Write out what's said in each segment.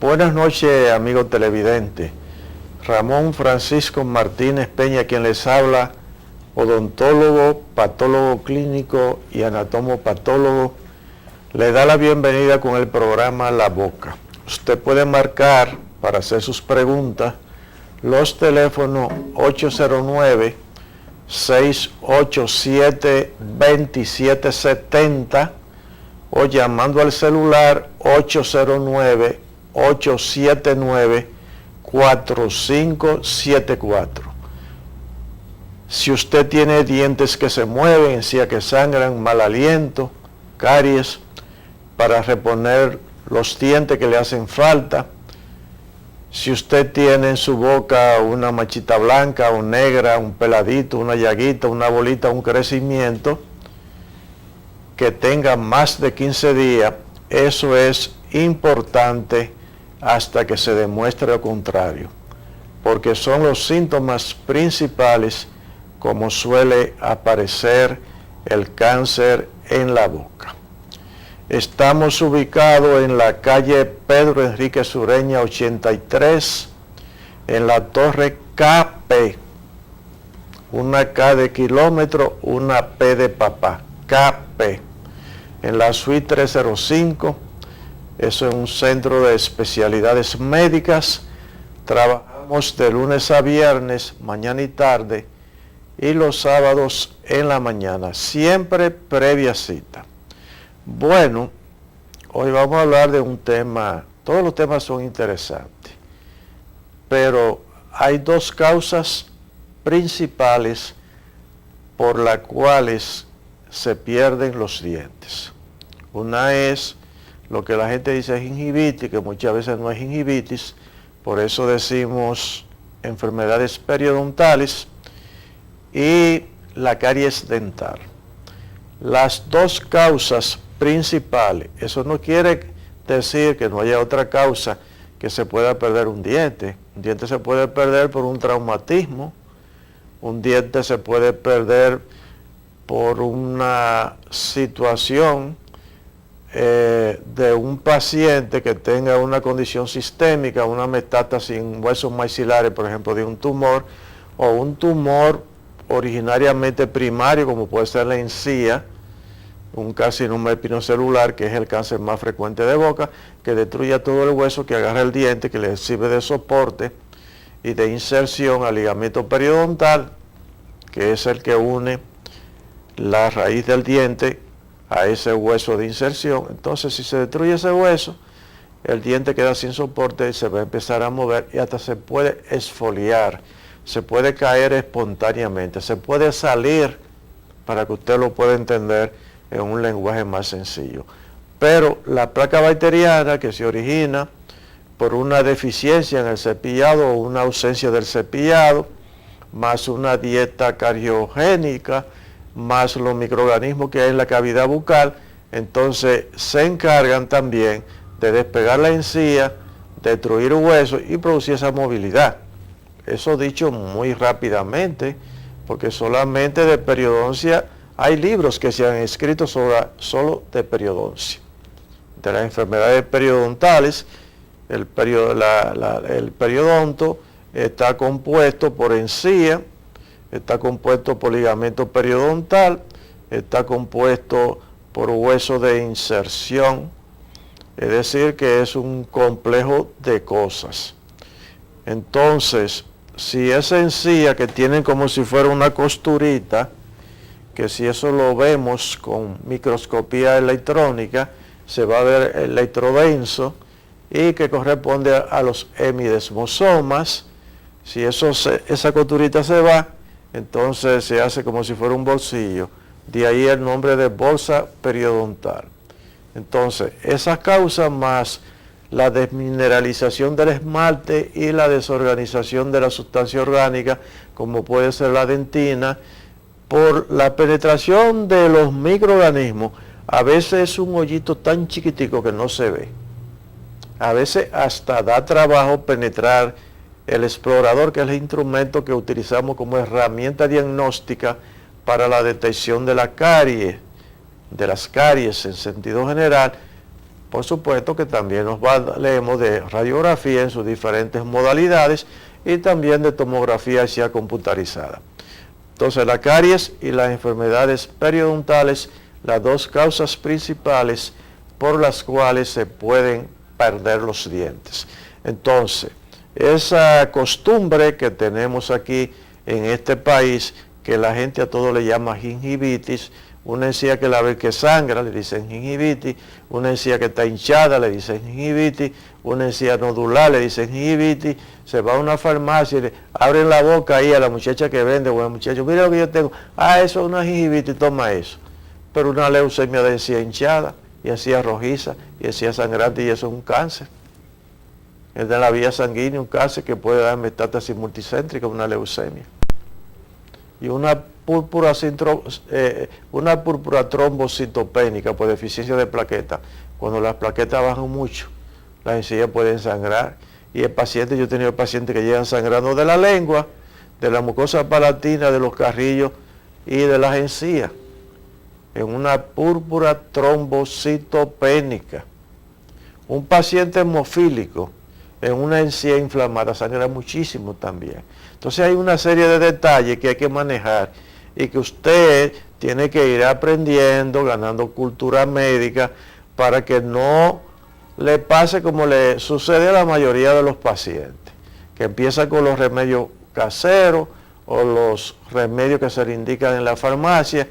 Buenas noches, amigo televidente. Ramón Francisco Martínez Peña, quien les habla, odontólogo, patólogo clínico y anatomopatólogo, le da la bienvenida con el programa La Boca. Usted puede marcar para hacer sus preguntas los teléfonos 809-687-2770 o llamando al celular 809-879-4574. Si usted tiene dientes que se mueven, encías que sangran, mal aliento, caries, para reponer los dientes que le hacen falta. Si usted tiene en su boca una manchita blanca o negra, un peladito, una llaguita, una bolita, un crecimiento que tenga más de 15 días, eso es importante hasta que se demuestre lo contrario, porque son los síntomas principales como suele aparecer el cáncer en la boca. Estamos ubicados en la calle Pedro Enrique Sureña 83, en la torre KP, una K de kilómetro, una P de papá, KP, en la suite 305. Eso es un centro de especialidades médicas. Trabajamos de lunes a viernes, mañana y tarde, y los sábados en la mañana, siempre previa cita. Bueno, hoy vamos a hablar de un tema, todos los temas son interesantes, pero hay dos causas principales por las cuales se pierden los dientes. Una es lo que la gente dice gingivitis, que muchas veces no es gingivitis, por eso decimos enfermedades periodontales, y la caries dental. Las dos causas principales, eso no quiere decir que no haya otra causa que se pueda perder un diente. Un diente se puede perder por un traumatismo, un diente se puede perder por una situación de un paciente que tenga una condición sistémica, una metástasis en huesos maxilares, por ejemplo, de un tumor, o un tumor originariamente primario, como puede ser la encía, un carcinoma espinocelular, que es el cáncer más frecuente de boca, que destruye todo el hueso, que agarra el diente, que le sirve de soporte y de inserción al ligamento periodontal, que es el que une la raíz del diente a ese hueso de inserción. Entonces, si se destruye ese hueso, el diente queda sin soporte y se va a empezar a mover y hasta se puede exfoliar, se puede caer espontáneamente, se puede salir, para que usted lo pueda entender en un lenguaje más sencillo. Pero la placa bacteriana, que se origina por una deficiencia en el cepillado o una ausencia del cepillado, más una dieta cariogénica, más los microorganismos que hay en la cavidad bucal, entonces se encargan también de despegar la encía, destruir huesos y producir esa movilidad. Eso dicho muy rápidamente, porque solamente de periodoncia hay libros que se han escrito solo de periodoncia. De las enfermedades periodontales, el periodonto está compuesto por encía, está compuesto por ligamento periodontal, está compuesto por hueso de inserción, es decir, que es un complejo de cosas. Entonces, si esa encía que tienen como si fuera una costurita, que si eso lo vemos con microscopía electrónica, se va a ver el electrodenso y que corresponde a los hemidesmosomas. Si esa costurita se va, entonces se hace como si fuera un bolsillo. De ahí el nombre de bolsa periodontal. Entonces, esas causas más la desmineralización del esmalte y la desorganización de la sustancia orgánica, como puede ser la dentina, por la penetración de los microorganismos, a veces es un hoyito tan chiquitico que no se ve. A veces hasta da trabajo penetrar el explorador, que es el instrumento que utilizamos como herramienta diagnóstica para la detección de la caries, de las caries en sentido general, Por supuesto que también nos valemos de radiografía en sus diferentes modalidades y también de tomografía ya computarizada. Entonces, la caries y las enfermedades periodontales, las dos causas principales por las cuales se pueden perder los dientes. Entonces, esa costumbre que tenemos aquí en este país, que la gente a todo le llama gingivitis, una encía que la ve que sangra, le dicen gingivitis, una encía que está hinchada, le dicen gingivitis, una encía nodular, le dicen gingivitis, se va a una farmacia y le abren la boca ahí a la muchacha que vende, o al muchacho, mira lo que yo tengo, eso es una gingivitis, toma eso. Pero una leucemia de encía hinchada, y encía rojiza, y encía sangrante, y eso es un cáncer. Es de la vía sanguínea, un cáncer que puede dar metástasis multicéntrica, una leucemia. Y una púrpura trombocitopénica por deficiencia de plaquetas. Cuando las plaquetas bajan mucho, las encías pueden sangrar. Y el paciente, yo he tenido pacientes que llegan sangrando de la lengua, de la mucosa palatina, de los carrillos y de las encías, en una púrpura trombocitopénica. Un paciente hemofílico en una encía inflamada sangra muchísimo también. Entonces hay una serie de detalles que hay que manejar y que usted tiene que ir aprendiendo, ganando cultura médica, para que no le pase como le sucede a la mayoría de los pacientes, que empiezan con los remedios caseros o los remedios que se le indican en la farmacia,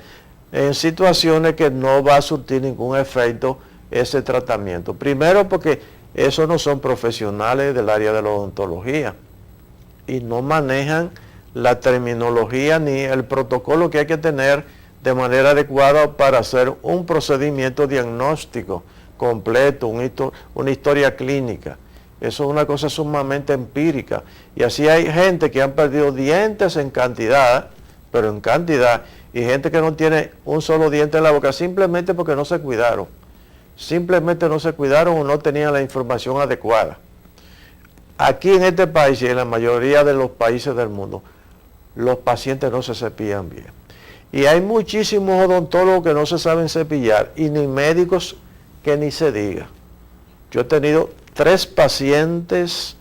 en situaciones que no va a surtir ningún efecto ese tratamiento. Primero porque esos no son profesionales del área de la odontología y no manejan la terminología ni el protocolo que hay que tener de manera adecuada para hacer un procedimiento diagnóstico completo, una historia clínica. Eso es una cosa sumamente empírica. Y así hay gente que han perdido dientes en cantidad, pero en cantidad, y gente que no tiene un solo diente en la boca simplemente porque no se cuidaron. Simplemente no se cuidaron o no tenían la información adecuada. Aquí en este país y en la mayoría de los países del mundo, los pacientes no se cepillan bien. Y hay muchísimos odontólogos que no se saben cepillar y ni médicos que ni se diga. Yo he tenido 3 pacientes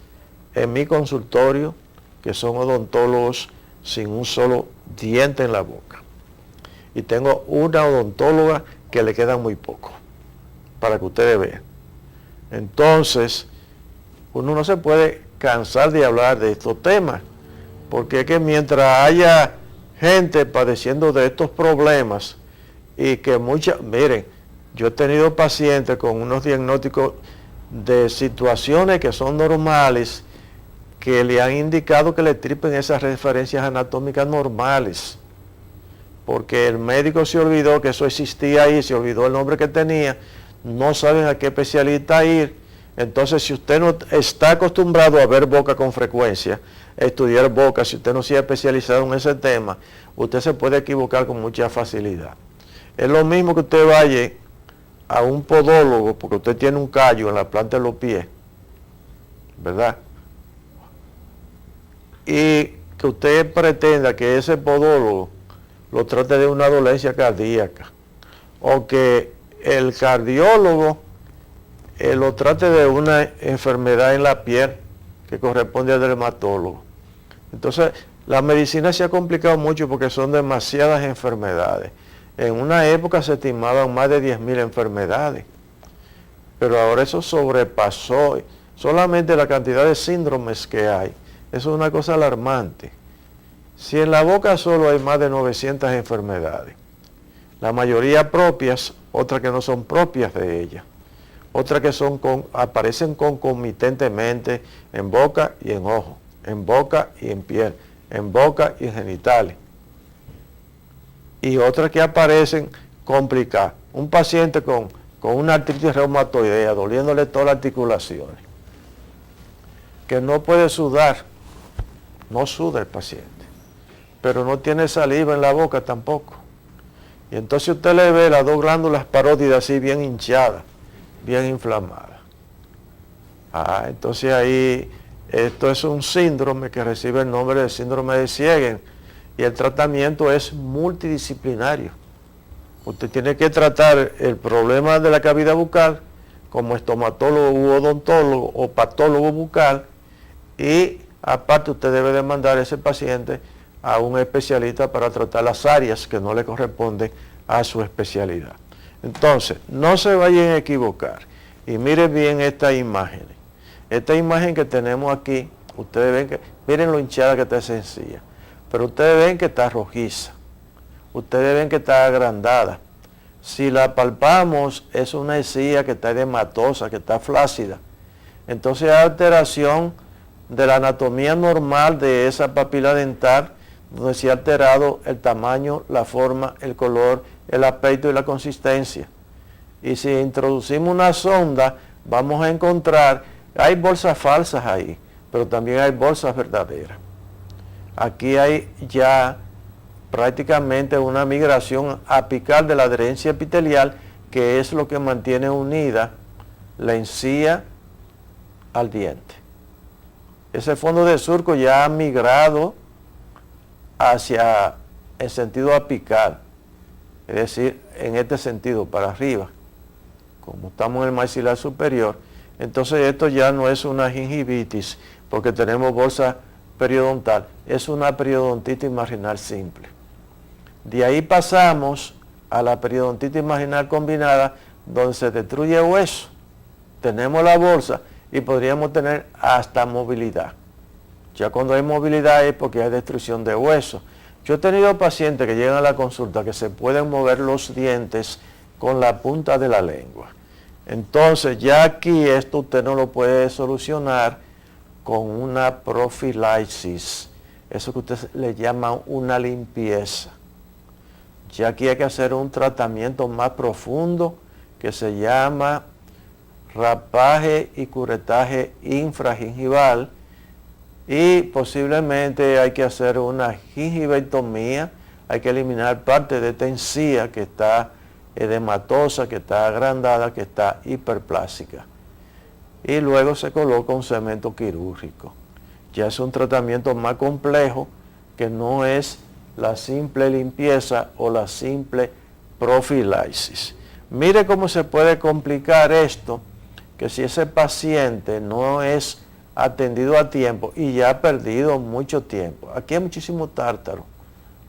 en mi consultorio que son odontólogos sin un solo diente en la boca. Y tengo una odontóloga que le queda muy poco, para que ustedes vean. Entonces, uno no se puede cansar de hablar de estos temas, porque es que mientras haya gente padeciendo de estos problemas y que miren, yo he tenido pacientes con unos diagnósticos de situaciones que son normales, que le han indicado que le tripen esas referencias anatómicas normales, porque el médico se olvidó que eso existía ahí, se olvidó el nombre que tenía, no saben a qué especialista ir. Entonces, si usted no está acostumbrado a ver boca con frecuencia, a estudiar boca, si usted no se ha especializado en ese tema, usted se puede equivocar con mucha facilidad. Es lo mismo que usted vaya a un podólogo, porque usted tiene un callo en la planta de los pies, ¿verdad? Y que usted pretenda que ese podólogo lo trate de una dolencia cardíaca, o que el cardiólogo lo trate de una enfermedad en la piel que corresponde al dermatólogo. Entonces, la medicina se ha complicado mucho porque son demasiadas enfermedades. En una época se estimaban más de 10.000 enfermedades, pero ahora eso sobrepasó solamente la cantidad de síndromes que hay. Eso es una cosa alarmante. Si en la boca solo hay más de 900 enfermedades, la mayoría propias, otras que no son propias de ella, otras que aparecen concomitantemente en boca y en ojo, en boca y en piel, en boca y en genitales, y otras que aparecen complicadas. Un paciente con una artritis reumatoidea, doliéndole todas las articulaciones, que no puede sudar, no suda el paciente, pero no tiene saliva en la boca tampoco. Y entonces usted le ve las 2 glándulas parótidas así bien hinchadas, bien inflamadas. Entonces ahí, esto es un síndrome que recibe el nombre de síndrome de Siegen, y el tratamiento es multidisciplinario. Usted tiene que tratar el problema de la cavidad bucal como estomatólogo u odontólogo o patólogo bucal, y aparte usted debe de mandar a ese paciente a un especialista para tratar las áreas que no le corresponden a su especialidad. Entonces, no se vayan a equivocar y miren bien estas imágenes. Esta imagen que tenemos aquí, ustedes ven que, miren lo hinchada que está esa encía, pero ustedes ven que está rojiza, ustedes ven que está agrandada. Si la palpamos, es una encía que está edematosa, que está flácida. Entonces hay alteración de la anatomía normal de esa papila dental, donde se ha alterado el tamaño, la forma, el color, el aspecto y la consistencia. Y si introducimos una sonda, vamos a encontrar, hay bolsas falsas ahí, pero también hay bolsas verdaderas. Aquí hay ya prácticamente una migración apical de la adherencia epitelial, que es lo que mantiene unida la encía al diente. Ese fondo de surco ya ha migrado hacia el sentido apical, es decir, en este sentido, para arriba. Como estamos en el maxilar superior, entonces esto ya no es una gingivitis, porque tenemos bolsa periodontal, es una periodontitis marginal simple. De ahí pasamos a la periodontitis marginal combinada, donde se destruye hueso. Tenemos la bolsa y podríamos tener hasta movilidad. Ya cuando hay movilidad es porque hay destrucción de hueso. Yo he tenido pacientes que llegan a la consulta que se pueden mover los dientes con la punta de la lengua. Entonces ya aquí esto usted no lo puede solucionar con una profilaxis, eso que usted le llama una limpieza. Ya aquí hay que hacer un tratamiento más profundo que se llama rapaje y curetaje infragingival, y posiblemente hay que hacer una gingivectomía, hay que eliminar parte de esta encía que está edematosa, que está agrandada, que está hiperplásica. Y luego se coloca un cemento quirúrgico. Ya es un tratamiento más complejo, que no es la simple limpieza o la simple profilaxis. Mire cómo se puede complicar esto, que si ese paciente no es atendido a tiempo y ya ha perdido mucho tiempo. Aquí hay muchísimo tártaro,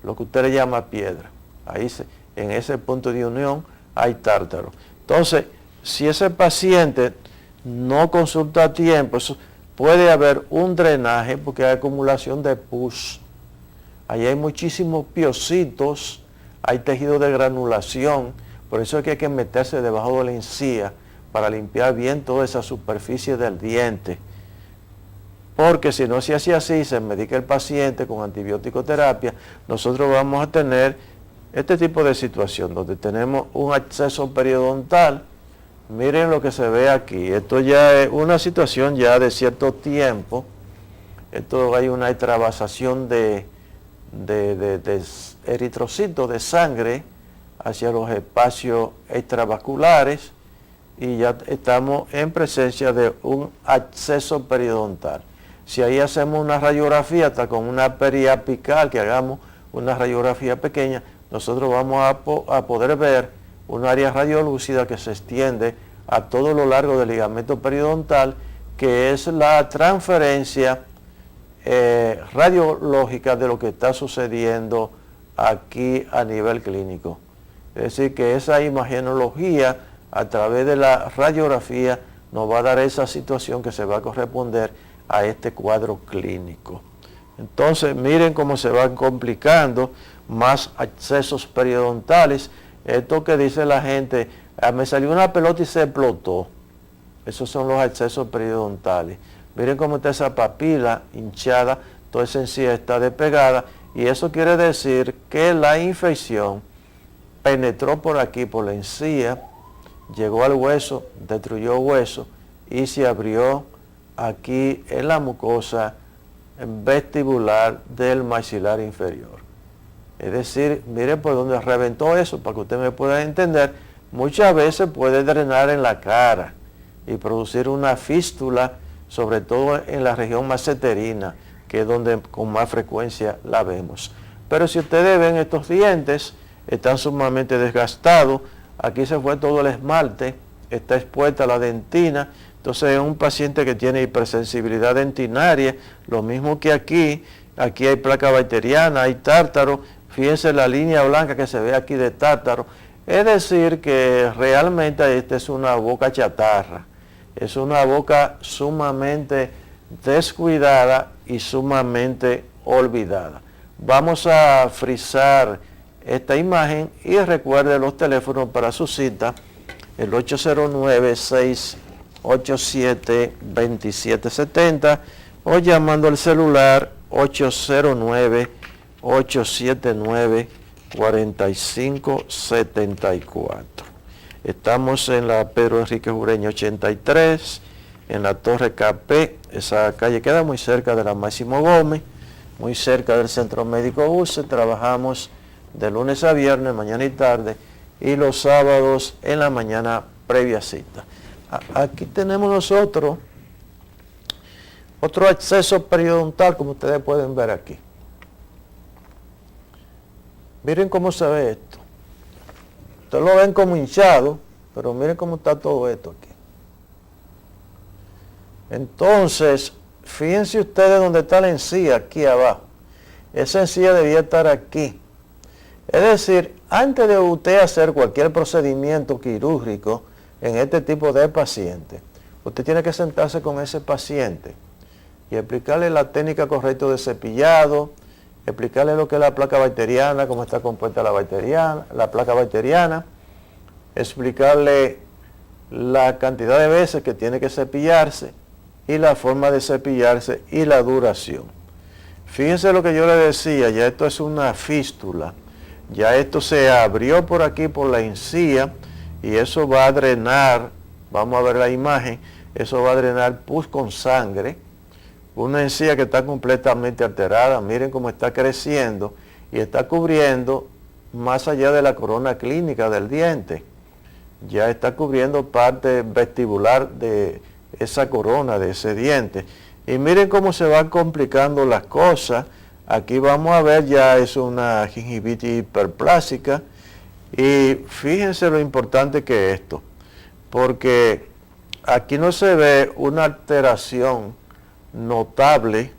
lo que usted le llama piedra. Ahí en ese punto de unión hay tártaro. Entonces, si ese paciente no consulta a tiempo, puede haber un drenaje porque hay acumulación de pus. Ahí hay muchísimos piocitos, hay tejido de granulación, por eso es que hay que meterse debajo de la encía para limpiar bien toda esa superficie del diente. Porque si no se hace así, se medica el paciente con antibiótico terapia, nosotros vamos a tener este tipo de situación donde tenemos un absceso periodontal. Miren lo que se ve aquí, esto ya es una situación ya de cierto tiempo. Esto hay una extravasación de eritrocitos de sangre hacia los espacios extravasculares, y ya estamos en presencia de un absceso periodontal. Si ahí hacemos una radiografía, hasta con una periapical, que hagamos una radiografía pequeña, nosotros vamos a poder ver un área radiolúcida que se extiende a todo lo largo del ligamento periodontal, que es la transferencia radiológica de lo que está sucediendo aquí a nivel clínico. Es decir, que esa imagenología a través de la radiografía nos va a dar esa situación que se va a corresponder a este cuadro clínico. Entonces, miren cómo se van complicando más abscesos periodontales. Esto que dice la gente, me salió una pelota y se explotó. Esos son los abscesos periodontales. Miren cómo está esa papila hinchada, toda esa encía está despegada, y eso quiere decir que la infección penetró por aquí, por la encía, llegó al hueso, destruyó hueso y se abrió aquí en la mucosa vestibular del maxilar inferior. Es decir, miren por dónde reventó eso, para que usted me pueda entender. Muchas veces puede drenar en la cara y producir una fístula, sobre todo en la región maceterina, que es donde con más frecuencia la vemos. Pero si ustedes ven, estos dientes están sumamente desgastados. Aquí se fue todo el esmalte, está expuesta a la dentina. Entonces es un paciente que tiene hipersensibilidad dentinaria, lo mismo que aquí hay placa bacteriana, hay tártaro, fíjense la línea blanca que se ve aquí de tártaro, es decir que realmente esta es una boca chatarra, es una boca sumamente descuidada y sumamente olvidada. Vamos a frizar esta imagen y recuerde los teléfonos para su cita, el 809-687-2770 o llamando al celular 809-879-4574. Estamos en la Pedro Enrique Jureño 83, en la Torre KP. Esa calle queda muy cerca de la Máximo Gómez, muy cerca del Centro Médico UCE. Trabajamos de lunes a viernes, mañana y tarde, y los sábados en la mañana previa cita. Aquí tenemos nosotros otro acceso periodontal, como ustedes pueden ver aquí. Miren cómo se ve esto. Ustedes lo ven como hinchado, pero miren cómo está todo esto aquí. Entonces, fíjense ustedes dónde está la encía, aquí abajo. Esa encía debía estar aquí. Es decir, antes de usted hacer cualquier procedimiento quirúrgico en este tipo de paciente, usted tiene que sentarse con ese paciente y explicarle la técnica correcta de cepillado, explicarle lo que es la placa bacteriana, cómo está compuesta la placa bacteriana, explicarle la cantidad de veces que tiene que cepillarse y la forma de cepillarse y la duración. Fíjense lo que yo le decía, ya esto es una fístula, ya esto se abrió por aquí por la encía y eso va a drenar, vamos a ver la imagen, eso va a drenar pus con sangre, una encía que está completamente alterada, miren cómo está creciendo y está cubriendo más allá de la corona clínica del diente, ya está cubriendo parte vestibular de esa corona, de ese diente. Y miren cómo se van complicando las cosas. Aquí vamos a ver, ya es una gingivitis hiperplásica. Y fíjense lo importante que es esto, porque aquí no se ve una alteración notable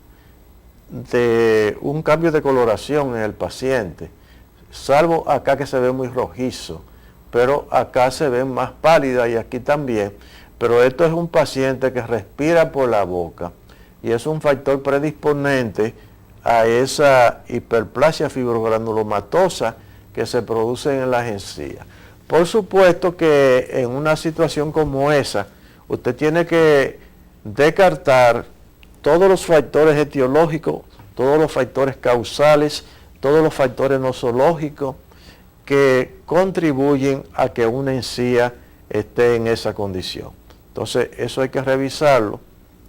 de un cambio de coloración en el paciente, salvo acá que se ve muy rojizo, pero acá se ve más pálida y aquí también. Pero esto es un paciente que respira por la boca y es un factor predisponente a esa hiperplasia fibrogranulomatosa que se produce en las encías. Por supuesto que en una situación como esa, usted tiene que descartar todos los factores etiológicos, todos los factores causales, todos los factores nosológicos que contribuyen a que una encía esté en esa condición. Entonces, eso hay que revisarlo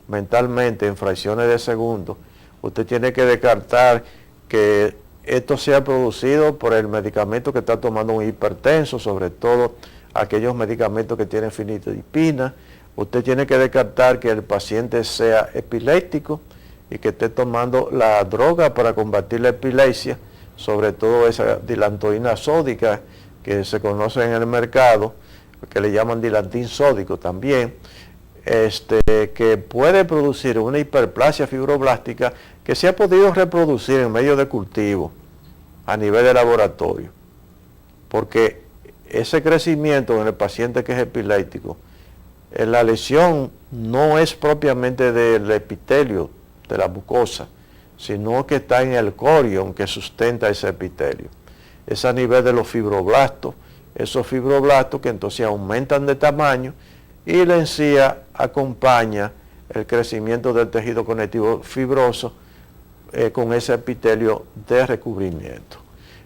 mentalmente en fracciones de segundo. Usted tiene que descartar que esto sea producido por el medicamento que está tomando un hipertenso, sobre todo aquellos medicamentos que tienen fenilidipina. Usted tiene que descartar que el paciente sea epiléptico y que esté tomando la droga para combatir la epilepsia, sobre todo esa dilantoína sódica que se conoce en el mercado, que le llaman dilantín sódico también, que puede producir una hiperplasia fibroblástica que se ha podido reproducir en medio de cultivo a nivel de laboratorio, porque ese crecimiento en el paciente que es epiléptico, la lesión no es propiamente del epitelio, de la mucosa, sino que está en el corion que sustenta ese epitelio. Es a nivel de los fibroblastos, esos fibroblastos que entonces aumentan de tamaño y la encía acompaña el crecimiento del tejido conectivo fibroso con ese epitelio de recubrimiento.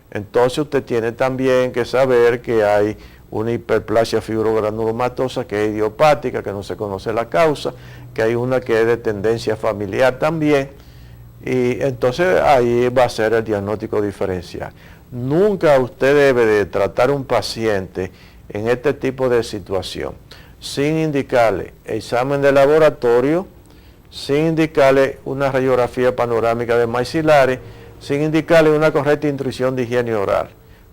Entonces usted tiene también que saber que hay una hiperplasia fibrogranulomatosa que es idiopática, que no se conoce la causa, que hay una que es de tendencia familiar también, y entonces ahí va a ser el diagnóstico diferencial. Nunca usted debe de tratar un paciente en este tipo de situación sin indicarle examen de laboratorio, sin indicarle una radiografía panorámica de maxilares, sin indicarle una correcta instrucción de higiene oral.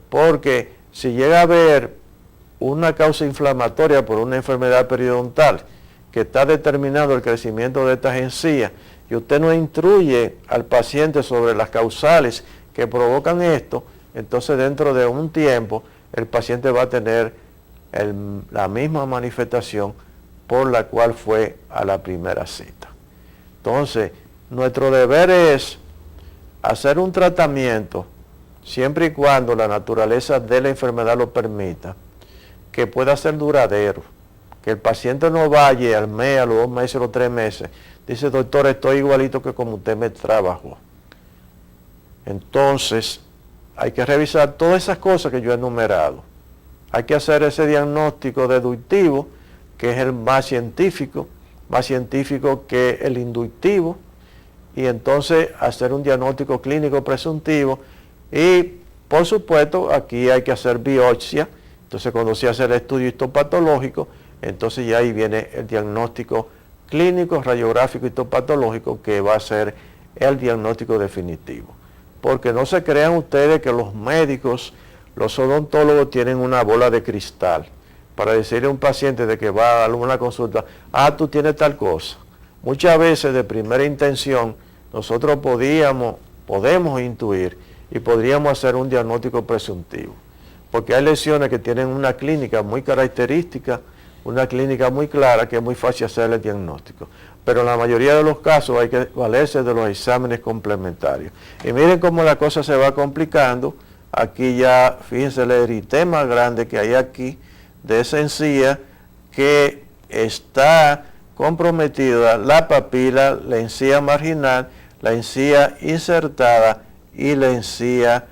Porque si llega a haber una causa inflamatoria por una enfermedad periodontal, que está determinado el crecimiento de estas encías, y usted no instruye al paciente sobre las causales que provocan esto, entonces dentro de un tiempo el paciente va a tener la misma manifestación por la cual fue a la primera cita. Entonces, nuestro deber es hacer un tratamiento, siempre y cuando la naturaleza de la enfermedad lo permita, que pueda ser duradero, que el paciente no vaya al mes, a los 2 meses, a los 3 meses, dice, doctor, estoy igualito que como usted me trabajó. Entonces, hay que revisar todas esas cosas que yo he enumerado. Hay que hacer ese diagnóstico deductivo, que es el más científico que el inductivo, y entonces hacer un diagnóstico clínico presuntivo, y por supuesto aquí hay que hacer biopsia. Entonces cuando se hace el estudio histopatológico, entonces ya ahí viene el diagnóstico clínico, radiográfico, histopatológico, que va a ser el diagnóstico definitivo. Porque no se crean ustedes que los médicos, los odontólogos tienen una bola de cristal para decirle a un paciente de que va a dar una consulta, tú tienes tal cosa. Muchas veces de primera intención nosotros podemos intuir y podríamos hacer un diagnóstico presuntivo, porque hay lesiones que tienen una clínica muy característica, una clínica muy clara, que es muy fácil hacer el diagnóstico. Pero en la mayoría de los casos hay que valerse de los exámenes complementarios. Y miren cómo la cosa se va complicando. Aquí ya, fíjense el eritema grande que hay aquí de esa encía, que está comprometida la papila, la encía marginal, la encía insertada y la encía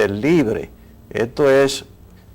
libre. Esto es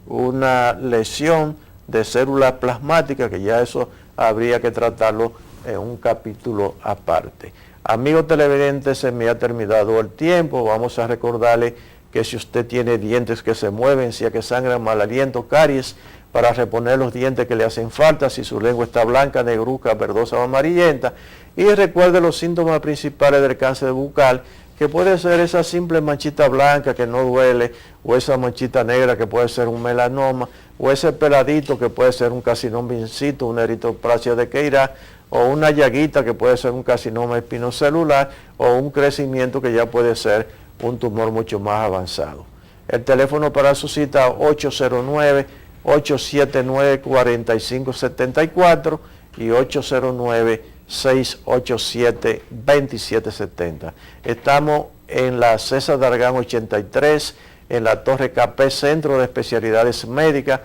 una lesión de células plasmáticas, que ya eso habría que tratarlo en un capítulo aparte. Amigos televidentes, se me ha terminado el tiempo. Vamos a recordarle que si usted tiene dientes que se mueven, encías que sangran, mal aliento, caries, para reponer los dientes que le hacen falta, si su lengua está blanca, negruzca, verdosa o amarillenta. Y recuerde los síntomas principales del cáncer bucal, que puede ser esa simple manchita blanca que no duele, o esa manchita negra que puede ser un melanoma, o ese peladito que puede ser un carcinoma in situ, una eritroplasia de Queyras, o una llaguita que puede ser un carcinoma espinocelular, o un crecimiento que ya puede ser un tumor mucho más avanzado. El teléfono para su cita 809-879-4574 y 809-687-2770. Estamos en la César Dargán 83, en la Torre KP, Centro de Especialidades Médicas,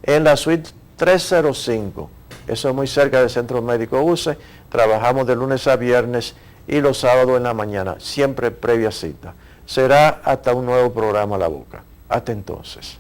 en la suite 305. Eso es muy cerca del Centro Médico UCE. Trabajamos de lunes a viernes y los sábados en la mañana, siempre previa cita. Será hasta un nuevo programa La Boca. Hasta entonces.